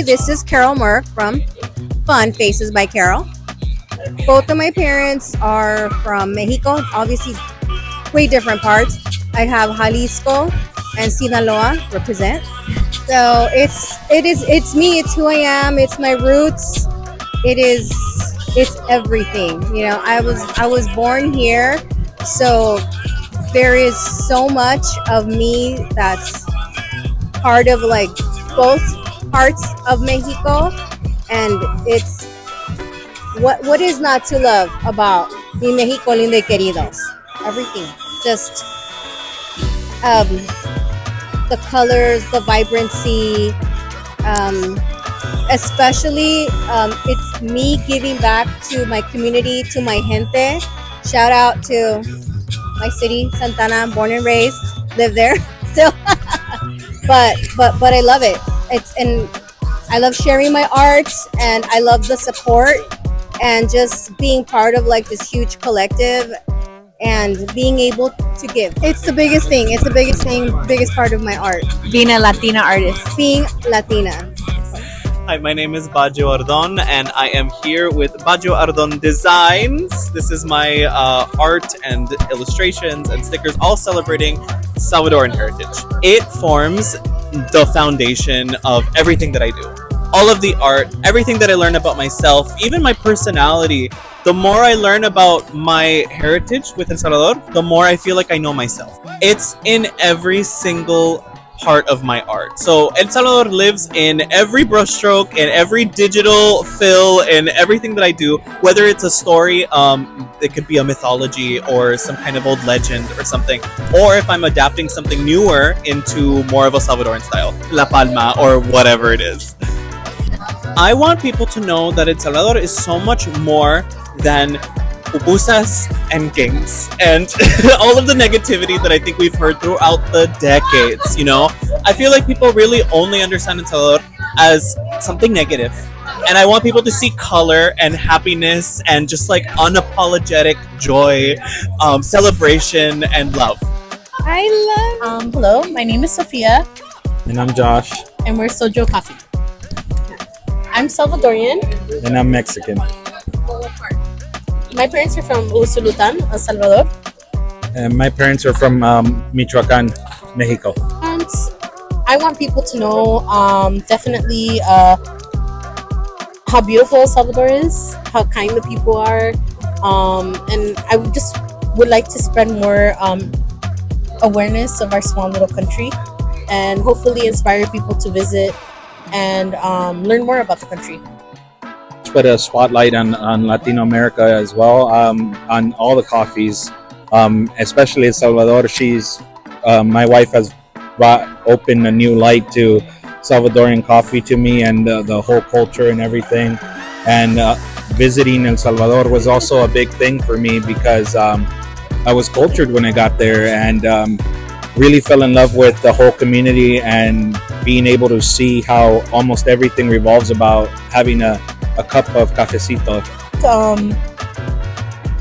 this is Carol Merck from Fun Faces by Carol. Both of my parents are from Mexico, obviously way different parts. I have Jalisco and Sinaloa represent. So it's me, it's who I am, it's my roots. It's everything. I was born here, so there is so much of me that's part of like both parts of Mexico, and it's what is not to love about mi Mexico lindo y queridos? Everything, just the colors, the vibrancy, especially it's me giving back to my community, to my gente. Shout out to my city, Santana, born and raised, live there still. but I love it. And I love sharing my art, and I love the support, and just being part of like this huge collective and being able to give. It's the biggest thing. It's the biggest thing, biggest part of my art. Being a Latina artist. Being Latina. Hi, my name is Baggioardon, and I am here with Baggioardon.designs. This is my art and illustrations and stickers, all celebrating Salvadoran heritage. It forms the foundation of everything that I do. All of the art, everything that I learn about myself, even my personality. The more I learn about my heritage with El Salvador, the more I feel like I know myself. It's in every single part of my art. So El Salvador lives in every brushstroke, in every digital fill, in everything that I do, whether it's a story, it could be a mythology or some kind of old legend or something, or if I'm adapting something newer into more of a Salvadoran style, La Palma or whatever it is. I want people to know that El Salvador is so much more than pupusas and gangs and all of the negativity that I think we've heard throughout the decades. I feel like people really only understand El Salvador as something negative, and I want people to see color and happiness and just like unapologetic joy, celebration and love. Hello, my name is Sophia. And I'm Josh. And we're Sojo Coffee. I'm Salvadorian. And I'm Mexican. My parents are from Usulutan, El Salvador. And my parents are from Michoacan, Mexico. And I want people to know definitely how beautiful El Salvador is, how kind the people are, and I would like to spread more awareness of our small little country, and hopefully inspire people to visit and learn more about the country. Put a spotlight on Latino America as well, on all the coffees, especially in Salvador. My wife has opened a new light to Salvadorian coffee to me, and the whole culture and everything. And visiting El Salvador was also a big thing for me because I was cultured when I got there, and really fell in love with the whole community and being able to see how almost everything revolves about having a cup of cafecito.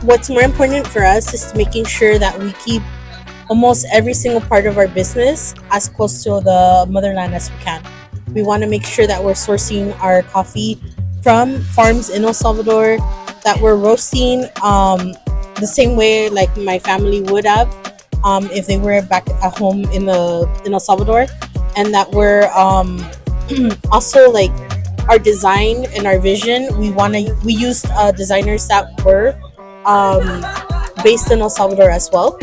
What's more important for us is making sure that we keep almost every single part of our business as close to the motherland as we can. We want to make sure that we're sourcing our coffee from farms in El Salvador, that we're roasting the same way like my family would have if they were back at home in El Salvador, and that we're also like our design and our vision. We used designers that were based in El Salvador as well.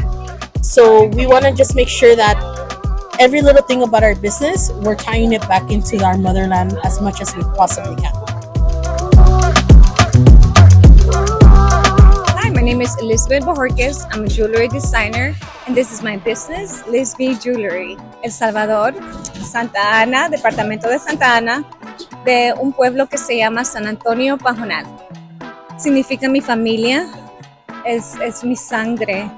So we want to just make sure that every little thing about our business, we're tying it back into our motherland as much as we possibly can. Hi, my name is Elizabeth Bojorquez. I'm a jewelry designer, and this is my business, Lisby Jewelry. El Salvador, Santa Ana, departamento de Santa Ana, de un pueblo que se llama San Antonio Pajonal. Significa mi familia, es mi sangre,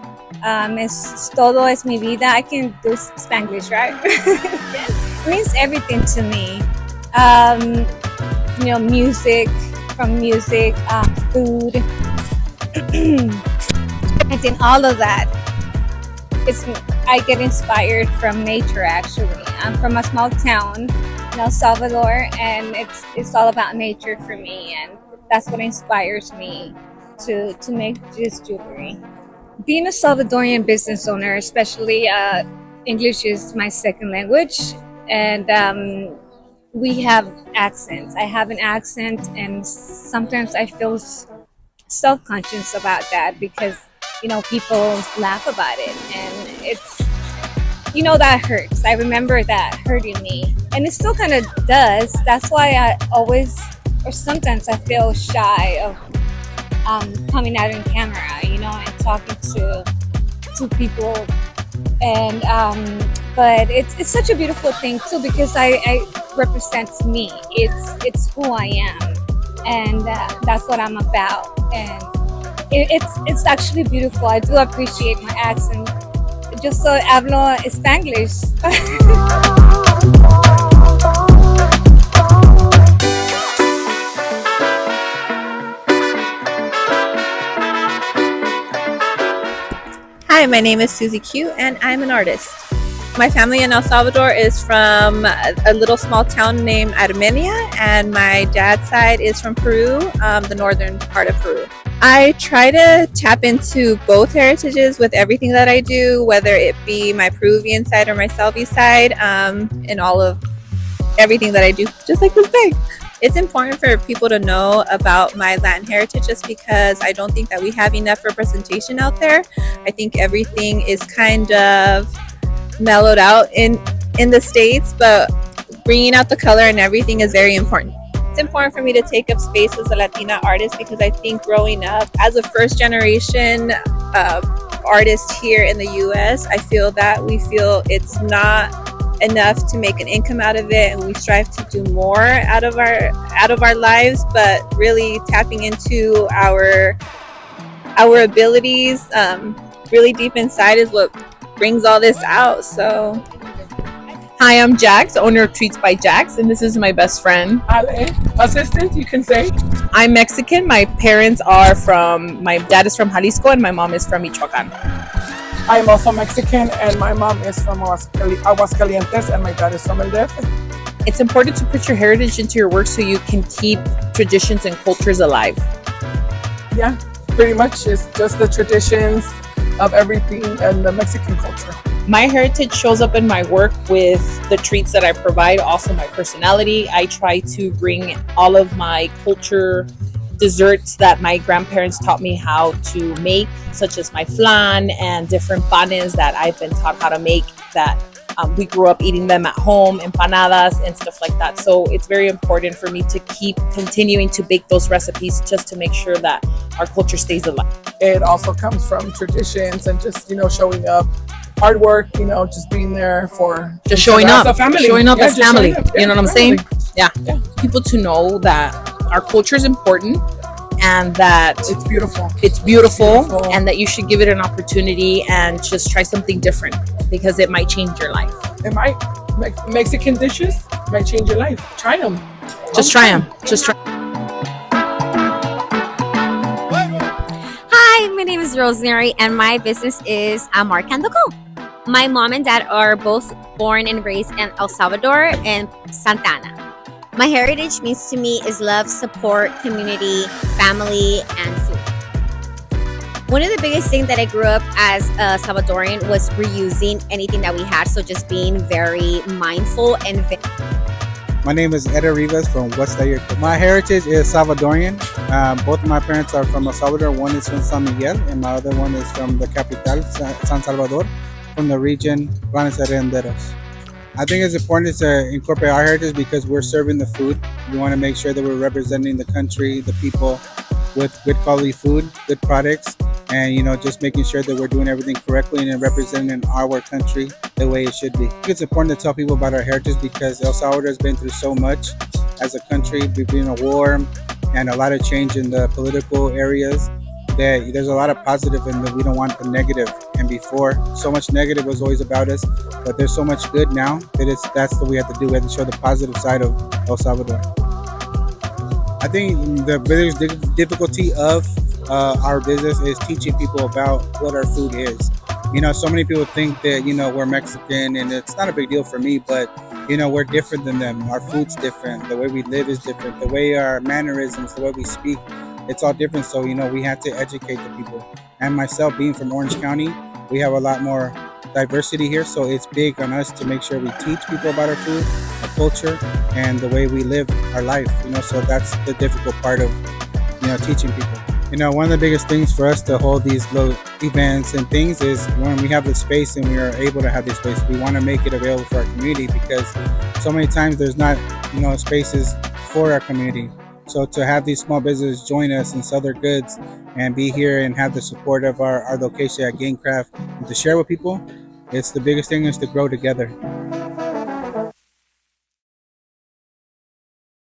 es todo, es mi vida. I can do Spanglish, right? Yes. It means everything to me. Music, food, and in all of that, I get inspired from nature. Actually, I'm from a small town in El Salvador, and it's all about nature for me, and that's what inspires me to make this jewelry. Being a Salvadorian business owner, especially English is my second language, and we have accents. I have an accent, and sometimes I feel self-conscious about that because people laugh about it, and it's that hurts. I remember that hurting me, and it still kind of does. That's why I always, or sometimes, I feel shy of coming out in camera, and talking to people. And but it's such a beautiful thing too, because I represents me. It's who I am, and that's what I'm about. And it's actually beautiful. I do appreciate my accent. Yo hablo Spanglish. Hi, my name is Susie Q, and I'm an artist. My family in El Salvador is from a little small town named Armenia, and my dad's side is from Peru, the northern part of Peru. I try to tap into both heritages with everything that I do, whether it be my Peruvian side or my Salvi side, in all of everything that I do, just like this bag. It's important for people to know about my Latin heritage just because I don't think that we have enough representation out there. I think everything is kind of mellowed out in the States, but bringing out the color and everything is very important. It's important for me to take up space as a Latina artist because I think growing up as a first generation artist here in the US, I feel that we feel it's not enough to make an income out of it, and we strive to do more out of our lives, but really tapping into our abilities really deep inside is what brings all this out. So hi, I'm Jax, owner of Treats by Jax, and this is my best friend Ale, assistant, you can say. I'm Mexican. My dad is from Jalisco and my mom is from Michoacan. I'm also Mexican, and my mom is from Aguascalientes, and my dad is from El DF. It's important to put your heritage into your work so you can keep traditions and cultures alive. Yeah, pretty much. It's just the traditions of everything and the Mexican culture. My heritage shows up in my work with the treats that I provide, also my personality. I try to bring all of my culture desserts that my grandparents taught me how to make, such as my flan and different panes that I've been taught how to make, that we grew up eating them at home, empanadas and stuff like that. So it's very important for me to keep continuing to bake those recipes just to make sure that our culture stays alive. It also comes from traditions and just, showing up, hard work, just being there for just showing up, as family. Showing up Yeah, as family. Showing up. You know what I'm family. saying? Yeah. People to know that our culture is important and that It's beautiful. it's beautiful and that you should give it an opportunity and just try something different because it might change your life. It might. Mexican dishes might change your life. Try them. Just try them. Just try. Hi, my name is Rosemary, and my business is Amarcandleco. My mom and dad are both born and raised in El Salvador and Santa Ana. My heritage means to me is love, support, community, family, and food. One of the biggest things that I grew up as a Salvadorian was reusing anything that we had, so just being very mindful and My name is Eda Rivas from Whatsthatyourecookin. My heritage is Salvadorian. Both of my parents are from El Salvador. One is from San Miguel, and my other one is from the capital, San Salvador, from the region Planes Renderos. I think it's important to incorporate our heritage because we're serving the food. We want to make sure that we're representing the country, the people, with good quality food, good products, and just making sure that we're doing everything correctly and representing our country the way it should be. I think it's important to tell people about our heritage because El Salvador has been through so much as a country. We've been in a war and a lot of change in the political areas. That there's a lot of positive and that we don't want the negative. And before, so much negative was always about us, but there's so much good now that that's what we have to do. We have to show the positive side of El Salvador. I think the biggest difficulty of our business is teaching people about what our food is. So many people think that we're Mexican, and it's not a big deal for me, but we're different than them. Our food's different. The way we live is different. The way our mannerisms, the way we speak, it's all different. So, we have to educate the people. And myself, being from Orange County, we have a lot more diversity here. So it's big on us to make sure we teach people about our food, our culture, and the way we live our life. So that's the difficult part of, teaching people. One of the biggest things for us to hold these little events and things is when we have the space and we are able to have this space, we want to make it available for our community, because so many times there's not, spaces for our community. So to have these small businesses join us and sell their goods and be here and have the support of our location at Gamecraft and to share with people, it's the biggest thing is to grow together.